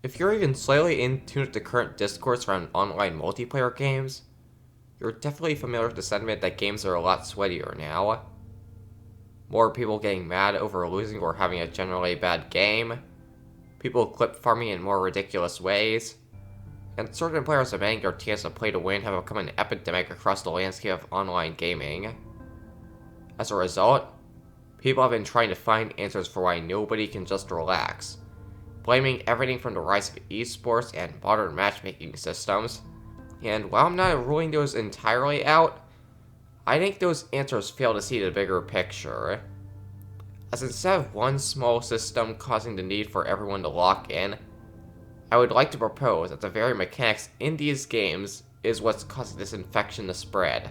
If you're even slightly in tune with the current discourse around online multiplayer games, you're definitely familiar with the sentiment that games are a lot sweatier now. More people getting mad over losing or having a generally bad game, people clip farming in more ridiculous ways, and certain players demanding their teams to play to win have become an epidemic across the landscape of online gaming. As a result, people have been trying to find answers for why nobody can just relax, blaming everything from the rise of esports and modern matchmaking systems. And while I'm not ruling those entirely out, I think those answers fail to see the bigger picture. As instead of one small system causing the need for everyone to lock in, I would like to propose that the very mechanics in these games is what's causing this infection to spread.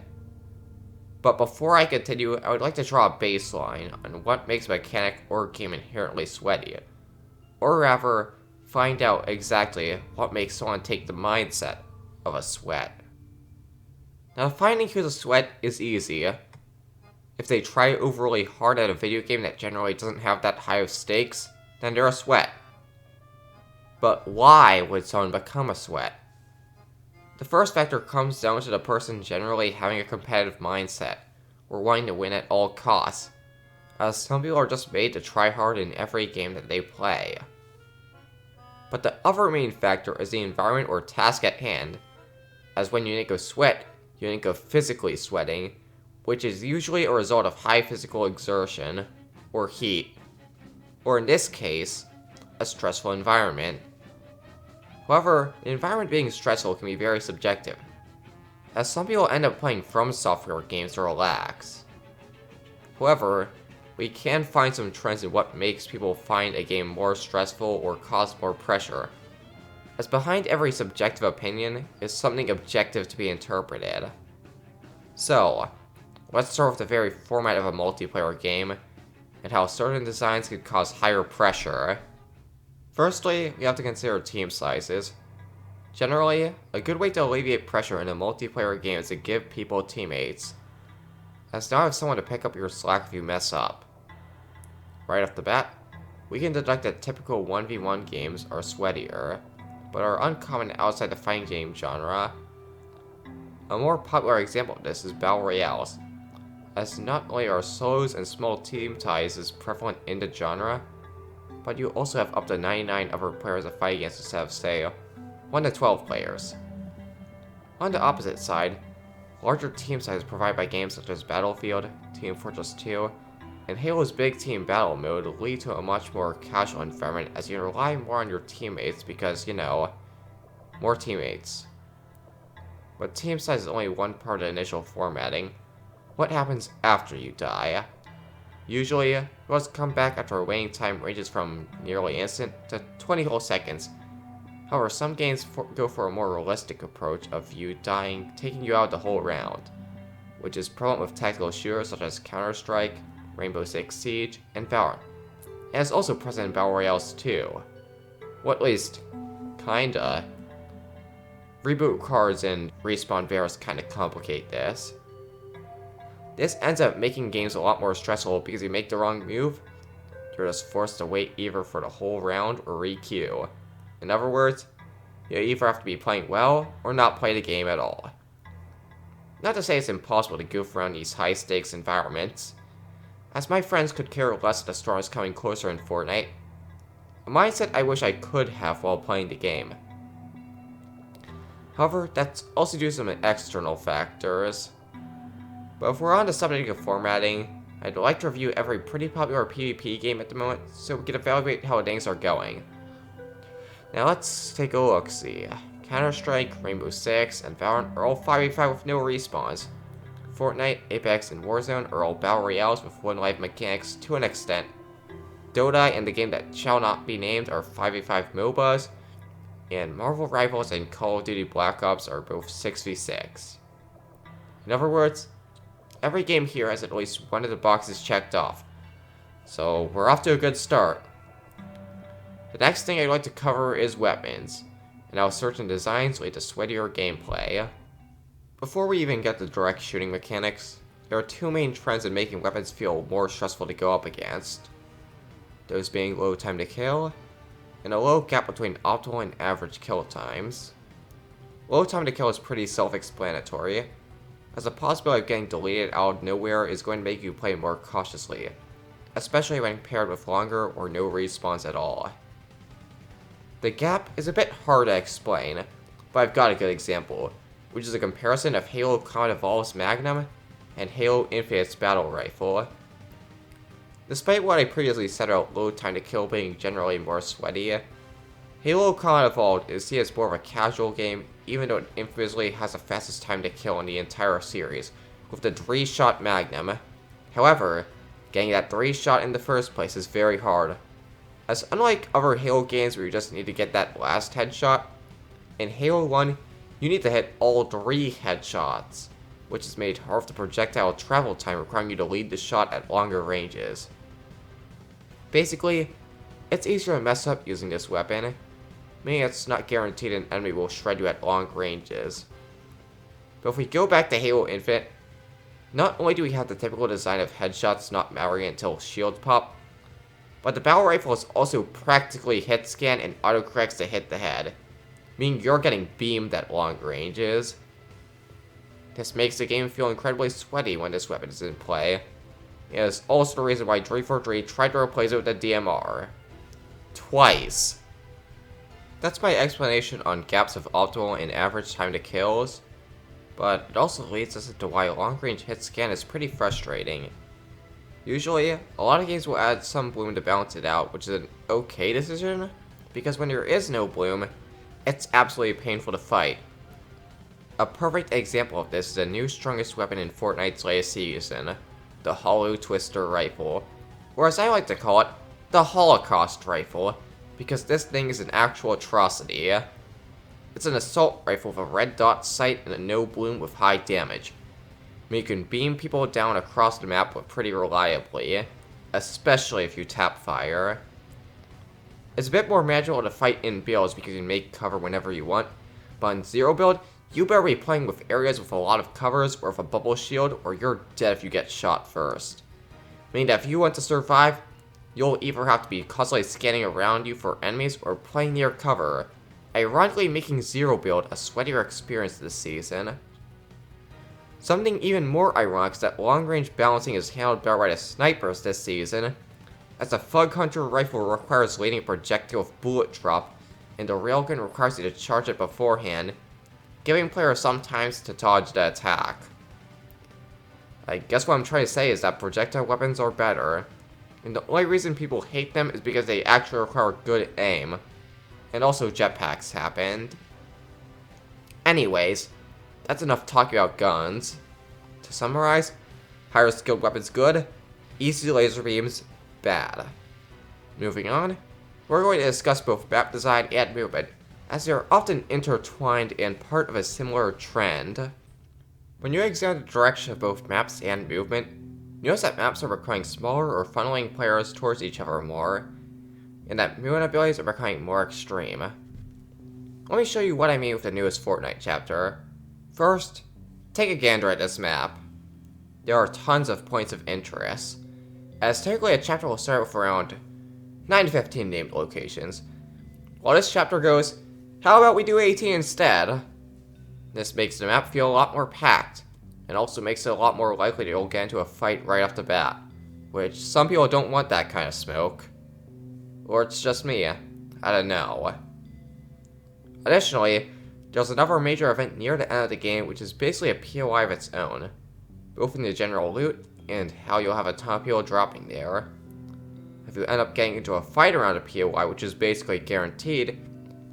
But before I continue, I would like to draw a baseline on what makes a mechanic or game inherently sweaty, or rather, find out exactly what makes someone take the mindset of a sweat. Now, finding who's a sweat is easy. If they try overly hard at a video game that generally doesn't have that high of stakes, then they're a sweat. But why would someone become a sweat? The first factor comes down to the person generally having a competitive mindset, or wanting to win at all costs, as some people are just made to try hard in every game that they play. But the other main factor is the environment or task at hand, as when you think of sweat, you think of physically sweating, which is usually a result of high physical exertion, or heat, or in this case, a stressful environment. However, the environment being stressful can be very subjective, as some people end up playing From Software games to relax. However, we can find some trends in what makes people find a game more stressful or cause more pressure, as behind every subjective opinion is something objective to be interpreted. So, let's start with the very format of a multiplayer game, and how certain designs could cause higher pressure. Firstly, we have to consider team sizes. Generally, a good way to alleviate pressure in a multiplayer game is to give people teammates, as now have someone to pick up your slack if you mess up. Right off the bat, we can deduct that typical 1v1 games are sweatier, but are uncommon outside the fighting game genre. A more popular example of this is Battle Royales, as not only are solos and small team ties prevalent in the genre, but you also have up to 99 other players to fight against instead of, say, 1 to 12 players. On the opposite side, larger team sizes provided by games such as Battlefield, Team Fortress 2, and Halo's Big Team Battle mode lead to a much more casual environment as you rely more on your teammates because, more teammates. But team size is only one part of the initial formatting. What happens after you die? Usually, heroes come back after a waiting time ranges from nearly instant to 20 whole seconds. However, some games go for a more realistic approach of you dying taking you out the whole round, which is prevalent with tactical shooters such as Counter-Strike, Rainbow Six Siege, and Valorant, and is also present in Battle Royales too. Well, at least, kinda. Reboot cards and respawn bears kinda complicate this. This ends up making games a lot more stressful because if you make the wrong move, you're just forced to wait either for the whole round or re-queue. In other words, you either have to be playing well or not play the game at all. Not to say it's impossible to goof around these high stakes environments, as my friends could care less if the storm is coming closer in Fortnite, a mindset I wish I could have while playing the game. However, that's also due to some external factors. But if we're on the subject of formatting, I'd like to review every pretty popular PvP game at the moment so we can evaluate how things are going. Now let's take a look-see. Counter-Strike, Rainbow Six, and Valorant are all 5v5 with no respawns. Fortnite, Apex, and Warzone are all Battle Royales with one life mechanics to an extent. Dota and the game that shall not be named are 5v5 MOBAs, and Marvel Rivals and Call of Duty Black Ops are both 6v6. In other words, every game here has at least one of the boxes checked off, so we're off to a good start. The next thing I'd like to cover is weapons, and how certain designs lead to sweatier gameplay. Before we even get to direct shooting mechanics, there are two main trends in making weapons feel more stressful to go up against. Those being low time to kill, and a low gap between optimal and average kill times. Low time to kill is pretty self-explanatory, as the possibility of getting deleted out of nowhere is going to make you play more cautiously, especially when paired with longer or no respawns at all. The gap is a bit hard to explain, but I've got a good example, which is a comparison of Halo Combat Evolved's Magnum and Halo Infinite's Battle Rifle. Despite what I previously said about low time to kill being generally more sweaty, Halo Combat Evolved is seen as more of a casual game, even though it infamously has the fastest time to kill in the entire series, with the 3-shot Magnum. However, getting that 3-shot in the first place is very hard, as unlike other Halo games where you just need to get that last headshot, in Halo 1, you need to hit all 3 headshots, which is made hard with the projectile travel time requiring you to lead the shot at longer ranges. Basically, it's easier to mess up using this weapon, meaning it's not guaranteed an enemy will shred you at long ranges. But if we go back to Halo Infinite, not only do we have the typical design of headshots not mattering until shields pop, but the battle rifle is also practically hit scan and autocorrects to hit the head, meaning you're getting beamed at long ranges. This makes the game feel incredibly sweaty when this weapon is in play. It is also the reason why 343 tried to replace it with the DMR. Twice. That's my explanation on gaps of optimal and average time to kills, but it also leads us into why long-range hit scan is pretty frustrating. Usually, a lot of games will add some bloom to balance it out, which is an okay decision, because when there is no bloom, it's absolutely painful to fight. A perfect example of this is the new strongest weapon in Fortnite's latest season, the Hollow Twister Rifle, or as I like to call it, the Holocaust Rifle, because this thing is an actual atrocity. It's an assault rifle with a red dot sight and a no bloom with high damage, meaning you can beam people down across the map pretty reliably, especially if you tap fire. It's a bit more manageable to fight in builds because you can make cover whenever you want, but in zero build, you better be playing with areas with a lot of covers or with a bubble shield, or you're dead if you get shot first. Meaning that if you want to survive, you'll either have to be constantly scanning around you for enemies or playing near cover, ironically making zero build a sweatier experience this season. Something even more ironic is that long-range balancing is handled better by the snipers this season, as the Thug Hunter rifle requires leading a projectile with bullet drop, and the railgun requires you to charge it beforehand, giving players some time to dodge the attack. I guess what I'm trying to say is that projectile weapons are better, and the only reason people hate them is because they actually require good aim, and also jetpacks happened. Anyways, that's enough talking about guns. To summarize, higher skilled weapons good, easy laser beams bad. Moving on, we're going to discuss both map design and movement, as they are often intertwined and part of a similar trend. When you examine the direction of both maps and movement, notice that maps are becoming smaller or funneling players towards each other more, and that movement abilities are becoming more extreme. Let me show you what I mean with the newest Fortnite chapter. First, take a gander at this map. There are tons of points of interest, as typically a chapter will start with around 9 to 15 named locations. While this chapter goes, how about we do 18 instead? This makes the map feel a lot more packed, and also makes it a lot more likely that you'll get into a fight right off the bat, which some people don't want that kind of smoke. Or it's just me, I don't know. Additionally, there's another major event near the end of the game which is basically a POI of its own, both in the general loot and how you'll have a ton of people dropping there. If you end up getting into a fight around a POI, which is basically guaranteed,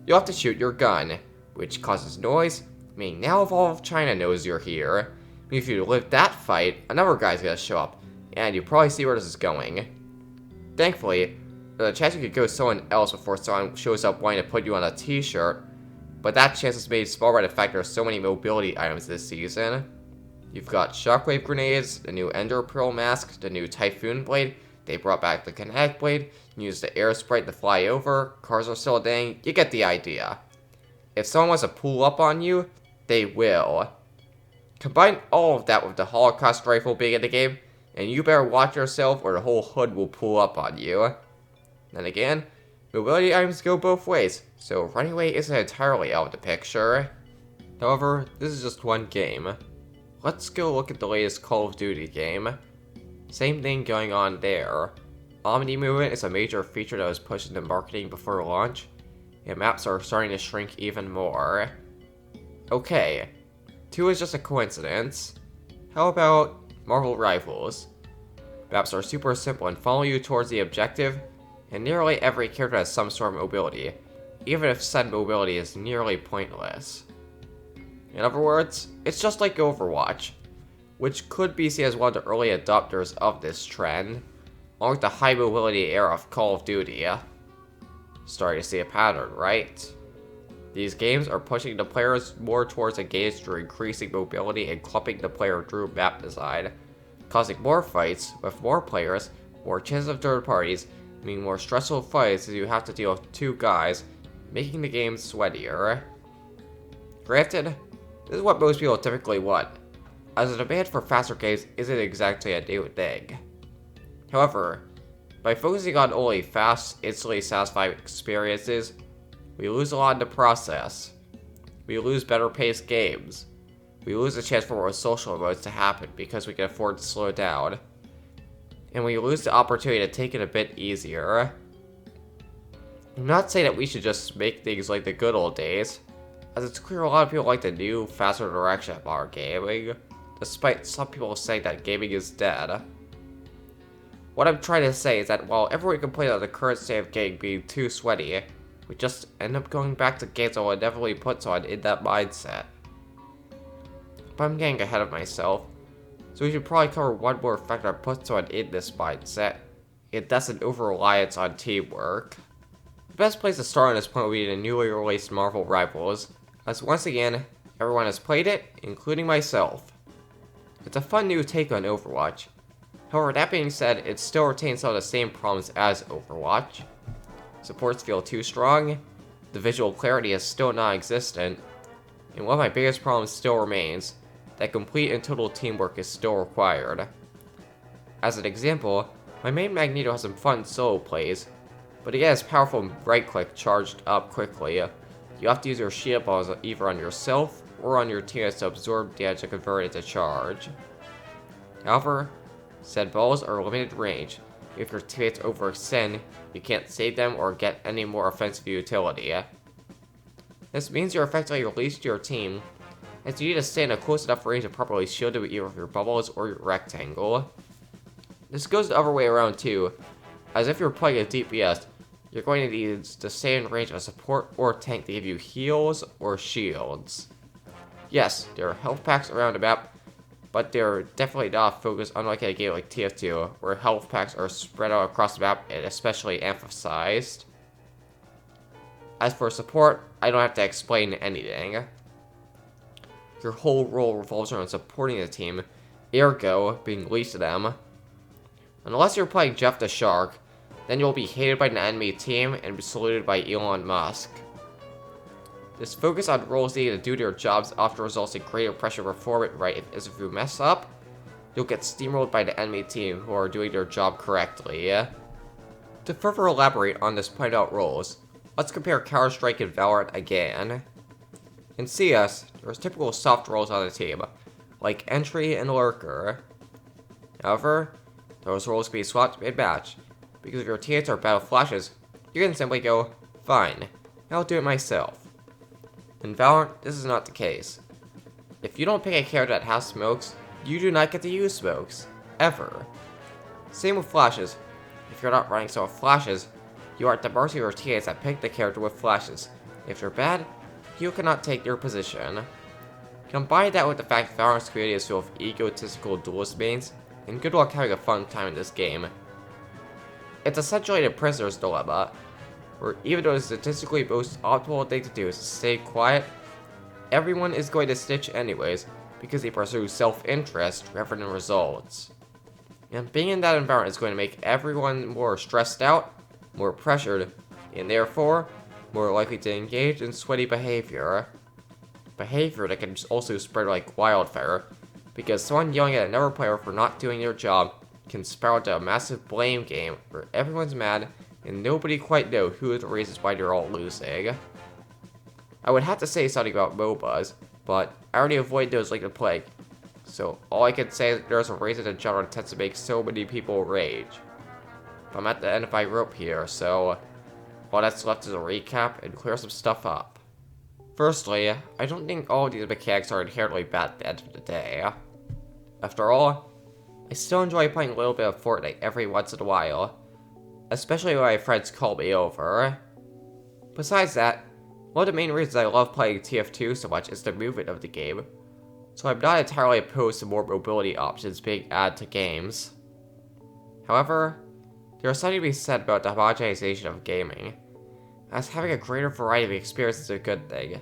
you'll have to shoot your gun, which causes noise, meaning now if all of China knows you're here. If you live that fight, another guy's gonna show up, and you probably see where this is going. Thankfully, there's a chance you could go someone else before someone shows up wanting to put you on a t-shirt, but that chance is made small by the fact there are so many mobility items this season. You've got shockwave grenades, the new ender pearl mask, the new typhoon blade, they brought back the kinetic blade, you use the air sprite to fly over, cars are still dang, you get the idea. If someone wants to pull up on you, they will. Combine all of that with the Holocaust rifle being in the game, and you better watch yourself or the whole hood will pull up on you. Then again, Mobility items go both ways, so running away isn't entirely out of the picture. However, this is just one game. Let's go look at the latest Call of Duty game. Same thing going on there. Omni movement is a major feature that was pushed into marketing before launch, and maps are starting to shrink even more. Okay, 2 is just a coincidence. How about Marvel Rivals? Maps are super simple and follow you towards the objective, and nearly every character has some sort of mobility, even if said mobility is nearly pointless. In other words, it's just like Overwatch, which could be seen as one of the early adopters of this trend, along with the high mobility era of Call of Duty. Starting to see a pattern, right? These games are pushing the players more towards engaged through increasing mobility and clumping the player through map design, causing more fights with more players, more chances of third parties, meaning more stressful fights as you have to deal with 2 guys, making the game sweatier. Granted, this is what most people typically want, as the demand for faster games isn't exactly a new thing. However, by focusing on only fast, instantly satisfying experiences, we lose a lot in the process. We lose better paced games. We lose the chance for more social modes to happen because we can afford to slow down. And we lose the opportunity to take it a bit easier. I'm not saying that we should just make things like the good old days, as it's clear a lot of people like the new, faster direction of our gaming, despite some people saying that gaming is dead. What I'm trying to say is that while everyone complains about the current state of gaming being too sweaty, we just end up going back to games that will inevitably put someone in that mindset. But I'm getting ahead of myself, so we should probably cover one more factor that puts someone in this mindset, and that's an over-reliance on teamwork. The best place to start on this point would be the newly released Marvel Rivals, as once again, everyone has played it, including myself. It's a fun new take on Overwatch. However, that being said, it still retains some of the same problems as Overwatch. Supports feel too strong, the visual clarity is still non-existent, and one of my biggest problems still remains, that complete and total teamwork is still required. As an example, my main Magneto has some fun solo plays, but to get his powerful right click charged up quickly, you have to use your shield balls either on yourself or on your teammates to absorb damage and convert it to charge. However, said balls are limited range. If your teammates overextend, you can't save them or get any more offensive utility. This means you're effectively released to your team, as you need to stay in a close enough range to properly shield it with either your bubbles or your rectangle. This goes the other way around too, as if you're playing a DPS, you're going to need to stay in range of a support or tank to give you heals or shields. Yes, there are health packs around the map, but they're definitely not focused unlike a game like TF2, where health packs are spread out across the map and especially emphasized. As for support, I don't have to explain anything. Your whole role revolves around supporting the team, ergo, being least of them. Unless you're playing Jeff the Shark, then you'll be hated by an enemy team and be saluted by Elon Musk. This focus on roles needed to do their jobs often results in greater pressure to perform it right, as if you mess up, you'll get steamrolled by the enemy team who are doing their job correctly. To further elaborate on this point about roles, let's compare Counter-Strike and Valorant again. In CS, there's typical soft roles on the team, like entry and lurker. However, those roles can be swapped mid-match, because if your teammates are battle flashes, you can simply go, fine, I'll do it myself. In Valorant, this is not the case. If you don't pick a character that has smokes, you do not get to use smokes, ever. Same with flashes. If you're not running some flashes, you are at the mercy of your teammates that pick the character with flashes. If you're bad, you cannot take your position. Combine that with the fact Valorant's community is full of egotistical duelist mains, and good luck having a fun time in this game. It's essentially the prisoner's dilemma, where even though the statistically most optimal thing to do is to stay quiet, everyone is going to snitch anyways, because they pursue self-interest rather than results. And being in that environment is going to make everyone more stressed out, more pressured, and therefore, more likely to engage in sweaty behavior. Behavior that can also spread like wildfire, because someone yelling at another player for not doing their job can spiral into a massive blame game where everyone's mad and nobody quite know who are the reasons why they're all losing. I would have to say something about MOBAs, but I already avoid those like the plague, so all I can say is there's a reason the genre tends to make so many people rage. But I'm at the end of my rope here, so all that's left is a recap and clear some stuff up. Firstly, I don't think all of these mechanics are inherently bad at the end of the day. After all, I still enjoy playing a little bit of Fortnite every once in a while, especially when my friends call me over. Besides that, one of the main reasons I love playing TF2 so much is the movement of the game, so I'm not entirely opposed to more mobility options being added to games. However, there is something to be said about the homogenization of gaming, as having a greater variety of experiences is a good thing,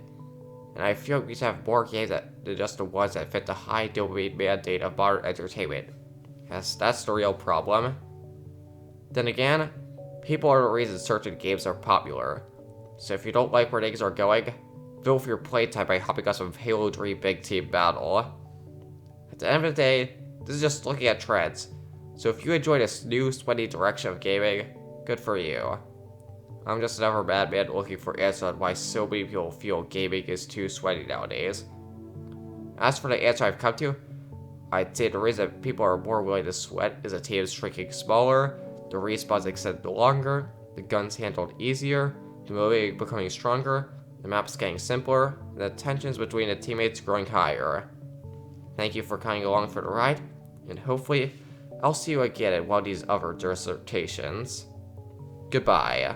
and I feel we should have more games than just the ones that fit the high dopamine mandate of modern entertainment, as that's the real problem. Then again, people are the reason certain games are popular, so if you don't like where things are going, fill for your playtime by hopping on some Halo 3 Big Team Battle. At the end of the day, this is just looking at trends, so if you enjoy this new sweaty direction of gaming, good for you. I'm just another madman looking for answers on why so many people feel gaming is too sweaty nowadays. As for the answer I've come to, I'd say the reason that people are more willing to sweat is the teams shrinking smaller, the respawns extended longer, the guns handled easier, the mobility becoming stronger, the maps getting simpler, and the tensions between the teammates growing higher. Thank you for coming along for the ride, and hopefully, I'll see you again at one of these other dissertations. Goodbye.